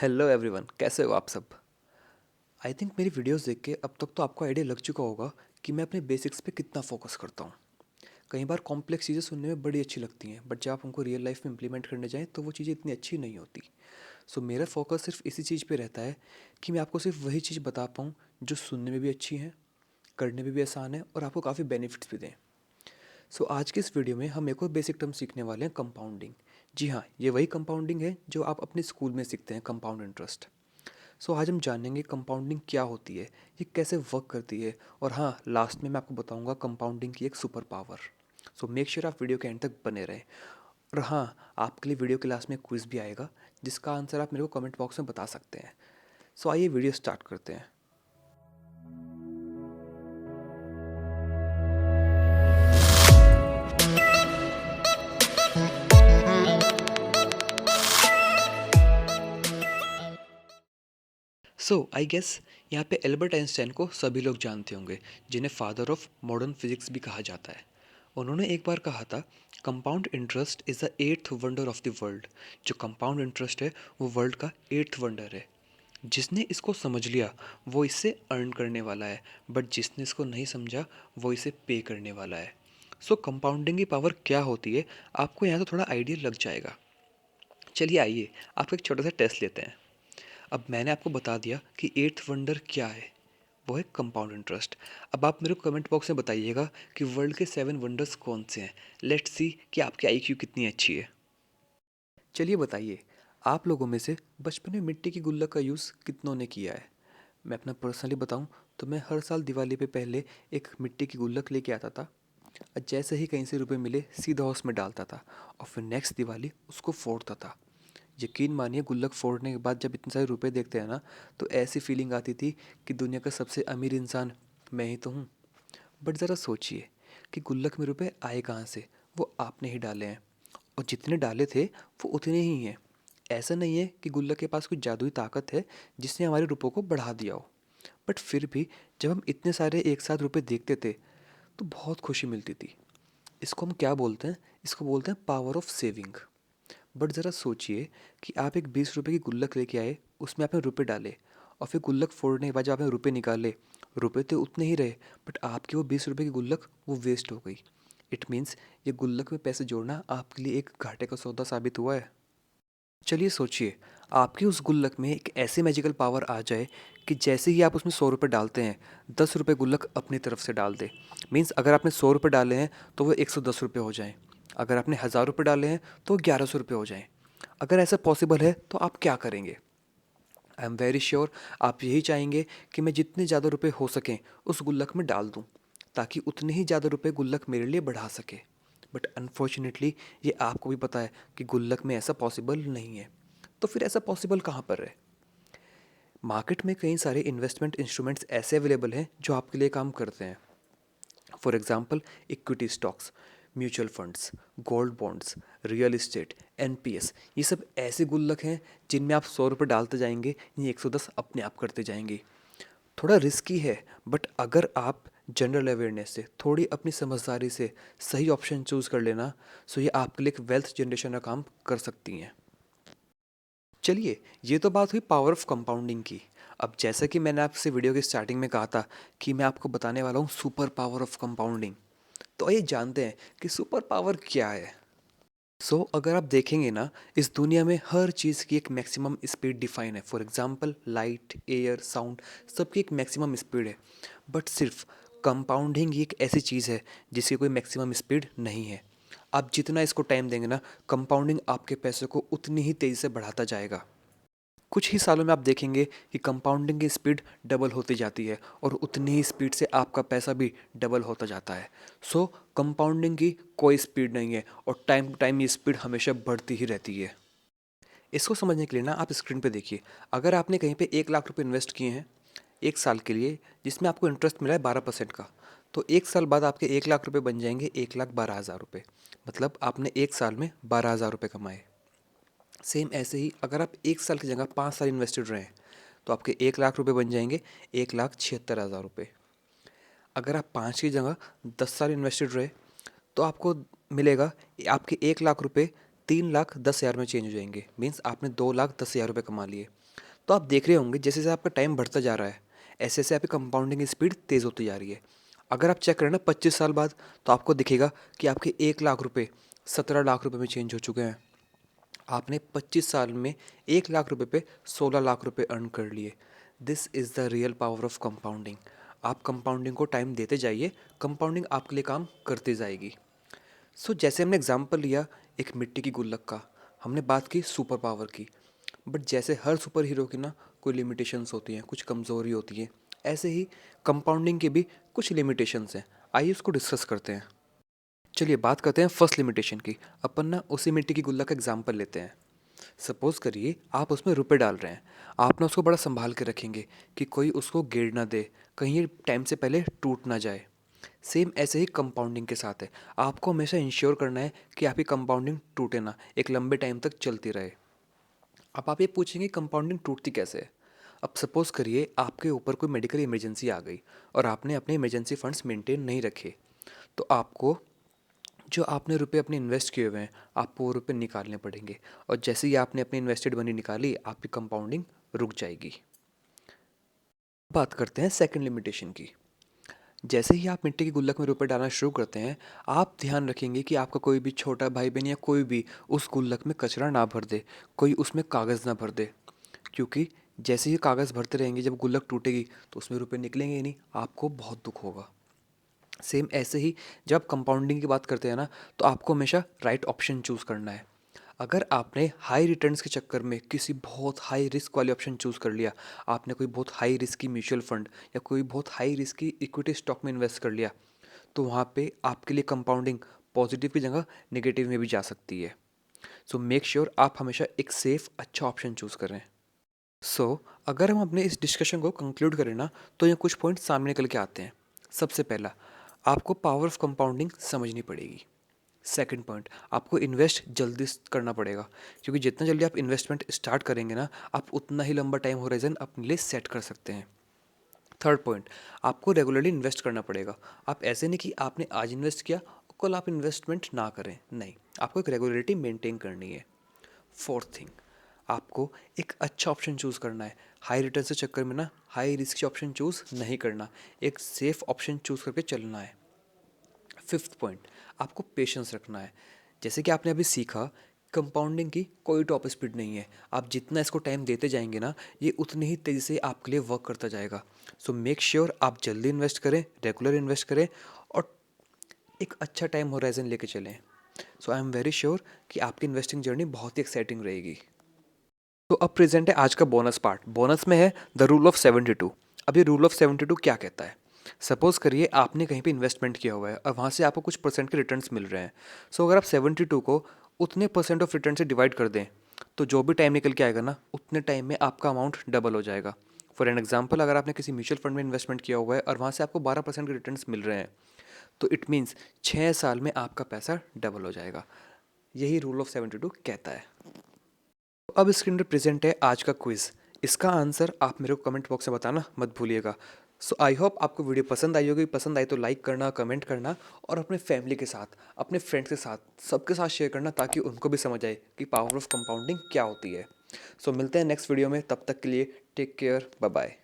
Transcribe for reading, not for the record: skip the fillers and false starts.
Hello everyone, कैसे हो आप सब। आई थिंक मेरी वीडियोस देख के अब तक तो आपको आइडिया लग चुका होगा कि मैं अपने बेसिक्स पे कितना फोकस करता हूँ। कई बार कॉम्प्लेक्स चीज़ें सुनने में बड़ी अच्छी लगती हैं, बट जब आप उनको रियल लाइफ में इंप्लीमेंट करने जाएं तो वो चीज़ें इतनी अच्छी नहीं होती। सो मेरा फोकस सिर्फ इसी चीज़ पे रहता है कि मैं आपको सिर्फ वही चीज़ बता पाऊँ जो सुनने में भी अच्छी है, करने में भी आसान है और आपको काफ़ी बेनिफिट्स भी दें। सो आज के इस वीडियो में हम एक और बेसिक टर्म सीखने वाले हैं, कंपाउंडिंग। जी हाँ, ये वही कंपाउंडिंग है जो आप अपने स्कूल में सीखते हैं, कंपाउंड इंटरेस्ट। सो आज हम जानेंगे कंपाउंडिंग क्या होती है, ये कैसे वर्क करती है, और हाँ, लास्ट में मैं आपको बताऊंगा कंपाउंडिंग की एक super power. So make sure आप वीडियो के एंड तक बने रहें। और हाँ, आपके लिए वीडियो के लास्ट में क्विज भी आएगा जिसका आंसर आप मेरे को कमेंट बॉक्स में बता सकते हैं। सो आइए वीडियो स्टार्ट करते हैं। सो आई गेस यहाँ पे एल्बर्ट आइंस्टाइन को सभी लोग जानते होंगे, जिन्हें फादर ऑफ मॉडर्न फिजिक्स भी कहा जाता है। उन्होंने एक बार कहा था, compound interest is the eighth wonder of the world. जो कंपाउंड इंटरेस्ट है वो वर्ल्ड का एट्थ वंडर है। जिसने इसको समझ लिया वो इससे अर्न करने वाला है, बट जिसने इसको नहीं समझा वो इसे पे करने वाला है। सो कंपाउंडिंग की पावर क्या होती है, आपको यहाँ तो थोड़ा आइडिया लग जाएगा। चलिए आइए आपको एक छोटा सा टेस्ट लेते हैं। अब मैंने आपको बता दिया कि एट्थ वंडर क्या है, वो है कंपाउंड इंटरेस्ट। अब आप मेरे को कमेंट बॉक्स में बताइएगा कि वर्ल्ड के 7 वंडर्स कौन से हैं। लेट्स सी कि आपकी आईक्यू कितनी अच्छी है। चलिए बताइए, आप लोगों में से बचपन में मिट्टी की गुल्लक का यूज़ कितनों ने किया है। मैं अपना पर्सनली बताऊं तो मैं हर साल दिवाली पे पहले एक मिट्टी की गुल्लक लेके आता था, और जैसे ही कहीं से रुपए मिले सीधा उसमें डालता था, और फिर नेक्स्ट दिवाली उसको फोड़ता था। यकीन मानिए, गुल्लक फोड़ने के बाद जब इतने सारे रुपए देखते हैं ना, तो ऐसी फीलिंग आती थी कि दुनिया का सबसे अमीर इंसान मैं ही तो हूँ। बट ज़रा सोचिए कि गुल्लक में रुपए आए कहाँ से। वो आपने ही डाले हैं, और जितने डाले थे वो उतने ही हैं। ऐसा नहीं है कि गुल्लक के पास कोई जादुई ताकत है जिसने हमारे रुपयों को बढ़ा दिया हो। बट फिर भी जब हम इतने सारे एक साथ रुपए देखते थे तो बहुत खुशी मिलती थी। इसको हम क्या बोलते हैं, इसको बोलते हैं पावर ऑफ सेविंग। बट ज़रा सोचिए कि आप एक 20 रुपए की गुल्लक लेके आए, उसमें आपने रुपए डाले, और फिर गुल्लक फोड़ने के बाद जब आपने रुपए निकाले, रुपए तो उतने ही रहे, बट आपकी वो 20 रुपए की गुल्लक वो वेस्ट हो गई। इट मीन्स ये गुल्लक में पैसे जोड़ना आपके लिए एक घाटे का सौदा साबित हुआ है। चलिए सोचिए, आपकी उस गुल्लक में एक ऐसी मैजिकल पावर आ जाए कि जैसे ही आप उसमें 100 रुपये डालते हैं, 10 रुपये गुल्लक अपनी तरफ से डाल दे। मीन्स अगर आपने 100 रुपये डाले हैं तो वो 110 रुपये हो जाएं। अगर आपने 1000 रुपये डाले हैं तो 1100 रुपये हो जाएं। अगर ऐसा पॉसिबल है तो आप क्या करेंगे। आई एम वेरी श्योर आप यही चाहेंगे कि मैं जितने ज़्यादा रुपये हो सकें उस गुल्लक में डाल दूं, ताकि उतने ही ज़्यादा रुपये गुल्लक मेरे लिए बढ़ा सके। बट अनफॉर्चुनेटली ये आपको भी पता है कि गुल्लक में ऐसा पॉसिबल नहीं है। तो फिर ऐसा पॉसिबल कहाँ पर है। मार्केट में कई सारे इन्वेस्टमेंट इंस्ट्रूमेंट्स ऐसे अवेलेबल हैं जो आपके लिए काम करते हैं। For example, equity stocks, mutual funds, gold bonds, real estate, NPS, ये सब ऐसे गुल्लक हैं जिनमें आप 100 रुपये डालते जाएंगे, ये 110 अपने आप करते जाएंगे। थोड़ा रिस्की है, बट अगर आप जनरल अवेयरनेस से, थोड़ी अपनी समझदारी से सही ऑप्शन चूज़ कर लेना, सो ये आपके लिए एक वेल्थ जनरेशन का काम कर सकती हैं। चलिए, ये तो बात हुई पावर ऑफ कंपाउंडिंग की। अब जैसा कि मैंने आपसे वीडियो की स्टार्टिंग में कहा था कि मैं आपको बताने वाला हूँ सुपर पावर ऑफ कंपाउंडिंग। तो आइए जानते हैं कि सुपर पावर क्या है। अगर आप देखेंगे ना, इस दुनिया में हर चीज़ की एक मैक्सिमम स्पीड डिफाइन है। For example, light, air, sound, सबकी एक मैक्सिमम स्पीड है। बट सिर्फ कंपाउंडिंग ही एक ऐसी चीज़ है जिसकी कोई मैक्सिमम स्पीड नहीं है। आप जितना इसको टाइम देंगे ना, कंपाउंडिंग आपके पैसे को उतनी ही तेज़ी से बढ़ाता जाएगा। कुछ ही सालों में आप देखेंगे कि कंपाउंडिंग की स्पीड डबल होती जाती है, और उतनी ही स्पीड से आपका पैसा भी डबल होता जाता है। कंपाउंडिंग की कोई स्पीड नहीं है, और टाइम टू टाइम ये स्पीड हमेशा बढ़ती ही रहती है। इसको समझने के लिए ना आप स्क्रीन पे देखिए। अगर आपने कहीं पे 1 लाख रुपए इन्वेस्ट किए हैं 1 साल के लिए, जिसमें आपको इंटरेस्ट मिला है 12% का, तो 1 साल बाद आपके 1 लाख रुपए बन जाएंगे 1,12,000 रुपये। मतलब आपने 1 साल में 12,000 रुपये कमाए। सेम ऐसे ही अगर आप 1 साल की जगह 5 साल इन्वेस्टेड रहें, तो आपके 1 लाख रुपए बन जाएंगे 1,76,000 रुपये। अगर आप 5 की जगह 10 साल इन्वेस्टेड रहे, तो आपको मिलेगा आपके 1 लाख रुपए 3,10,000 में चेंज हो जाएंगे। मीन्स आपने 2,10,000 रुपये कमा लिए। तो आप देख रहे होंगे जैसे जैसे आपका टाइम बढ़ता जा रहा है, ऐसे ऐसे आपकी कंपाउंडिंग स्पीड तेज़ होती जा रही है। अगर आप चेक करें ना 25 साल बाद, तो आपको दिखेगा कि आपके 1 लाख रुपये 17 लाख रुपये में चेंज हो चुके हैं। आपने 25 साल में 1 लाख रुपये पे 16 लाख रुपये अर्न कर लिए। This is the real power of compounding. आप कंपाउंडिंग को टाइम देते जाइए, कंपाउंडिंग आपके लिए काम करती जाएगी। जैसे हमने एग्जाम्पल लिया एक मिट्टी की गुल्लक का, हमने बात की सुपर पावर की। बट जैसे हर सुपर हीरो की ना कोई लिमिटेशंस होती हैं, कुछ कमज़ोरी होती है, ऐसे ही कंपाउंडिंग के भी कुछ लिमिटेशंस हैं। आइए उसको डिस्कस करते हैं। चलिए बात करते हैं फर्स्ट लिमिटेशन की। अपन ना उसी मिट्टी की गुल्लक का एग्जाम्पल लेते हैं। सपोज़ करिए आप उसमें रुपए डाल रहे हैं। आप ना उसको बड़ा संभाल के रखेंगे कि कोई उसको गिर ना दे, कहीं ये टाइम से पहले टूट ना जाए। सेम ऐसे ही कंपाउंडिंग के साथ है। आपको हमेशा इंश्योर करना है कि आपकी कंपाउंडिंग टूटे ना, एक लंबे टाइम तक चलती रहे। अब आप ये पूछेंगे कंपाउंडिंग टूटती कैसे है। अब सपोज़ करिए आपके ऊपर कोई मेडिकल इमरजेंसी आ गई और आपने अपने इमरजेंसी फंड्स मेंटेन नहीं रखे, तो आपको जो आपने रुपए अपने इन्वेस्ट किए हुए हैं, आपको वो रुपए निकालने पड़ेंगे। और जैसे ही आपने अपनी इन्वेस्टेड मनी निकाली, आपकी कंपाउंडिंग रुक जाएगी। बात करते हैं सेकंड लिमिटेशन की। जैसे ही आप मिट्टी की गुल्लक में रुपए डालना शुरू करते हैं, आप ध्यान रखेंगे कि आपका कोई भी छोटा भाई बहन या कोई भी उस गुल्लक में कचरा ना भर दे, कोई उसमें कागज़ ना भर दे। क्योंकि जैसे ही कागज़ भरते रहेंगे, जब गुल्लक टूटेगी तो उसमें रुपए निकलेंगे ही नहीं, आपको बहुत दुख होगा। सेम ऐसे ही जब आप कंपाउंडिंग की बात करते हैं ना, तो आपको हमेशा राइट ऑप्शन चूज़ करना है। अगर आपने हाई रिटर्न्स के चक्कर में किसी बहुत हाई रिस्क वाले ऑप्शन चूज़ कर लिया, आपने कोई बहुत हाई रिस्क की म्यूचुअल फंड या कोई बहुत हाई रिस्क की इक्विटी स्टॉक में इन्वेस्ट कर लिया, तो वहाँ पे आपके लिए कंपाउंडिंग पॉजिटिव की जगह नेगेटिव में भी जा सकती है। मेक श्योर आप हमेशा एक सेफ अच्छा ऑप्शन चूज़ करें। अगर हम अपने इस डिस्कशन को कंक्लूड करें ना, तो ये कुछ पॉइंट सामने निकल के आते हैं। सबसे पहला, आपको पावर ऑफ कंपाउंडिंग समझनी पड़ेगी। सेकंड पॉइंट, आपको इन्वेस्ट जल्दी करना पड़ेगा, क्योंकि जितना जल्दी आप इन्वेस्टमेंट स्टार्ट करेंगे ना, आप उतना ही लंबा टाइम होराइजन अपने लिए सेट कर सकते हैं। थर्ड पॉइंट, आपको रेगुलरली इन्वेस्ट करना पड़ेगा। आप ऐसे नहीं कि आपने आज इन्वेस्ट किया और कल आप इन्वेस्टमेंट ना करें, नहीं, आपको एक रेगुलरिटी मेंटेन करनी है। फोर्थ थिंग, आपको एक अच्छा ऑप्शन चूज़ करना है। हाई रिटर्न के चक्कर में ना हाई रिस्क ऑप्शन चूज़ नहीं करना, एक सेफ ऑप्शन चूज़ करके चलना है। फिफ्थ पॉइंट, आपको पेशेंस रखना है। जैसे कि आपने अभी सीखा, कंपाउंडिंग की कोई टॉप स्पीड नहीं है। आप जितना इसको टाइम देते जाएंगे ना, ये उतनी ही तेज़ी से आपके लिए वर्क करता जाएगा। मेक श्योर आप जल्दी इन्वेस्ट करें, रेगुलर इन्वेस्ट करें और एक अच्छा टाइम होराइजन लेके चलें। आई एम वेरी श्योर कि आपकी इन्वेस्टिंग जर्नी बहुत ही एक्साइटिंग रहेगी। तो अब प्रेजेंट है आज का बोनस पार्ट। बोनस में है द रूल ऑफ 72। अब ये रूल ऑफ 72 क्या कहता है? सपोज करिए आपने कहीं पे इन्वेस्टमेंट किया हुआ है और वहाँ से आपको कुछ परसेंट के रिटर्न्स मिल रहे हैं। अगर आप 72 को उतने परसेंट ऑफ रिटर्न से डिवाइड कर दें, तो जो भी टाइम निकल के आएगा ना, उतने टाइम में आपका अमाउंट डबल हो जाएगा। फॉर एन एग्जाम्पल, अगर आपने किसी म्यूचुअल फंड में इन्वेस्टमेंट किया हुआ है और वहाँ से आपको 12% के रिटर्न्स मिल रहे हैं, तो इट मीन्स 6 साल में आपका पैसा डबल हो जाएगा। यही रूल ऑफ 72 कहता है। अब स्क्रीन पर प्रेजेंट है आज का क्विज़। इसका आंसर आप मेरे को कमेंट बॉक्स में बताना मत भूलिएगा। आई होप आपको वीडियो पसंद आई होगी। पसंद आई तो लाइक करना, कमेंट करना और अपने फैमिली के साथ, अपने फ्रेंड्स के साथ, सबके साथ शेयर करना, ताकि उनको भी समझ आए कि पावर ऑफ कंपाउंडिंग क्या होती है। मिलते हैं नेक्स्ट वीडियो में, तब तक के लिए टेक केयर, बाय बाय।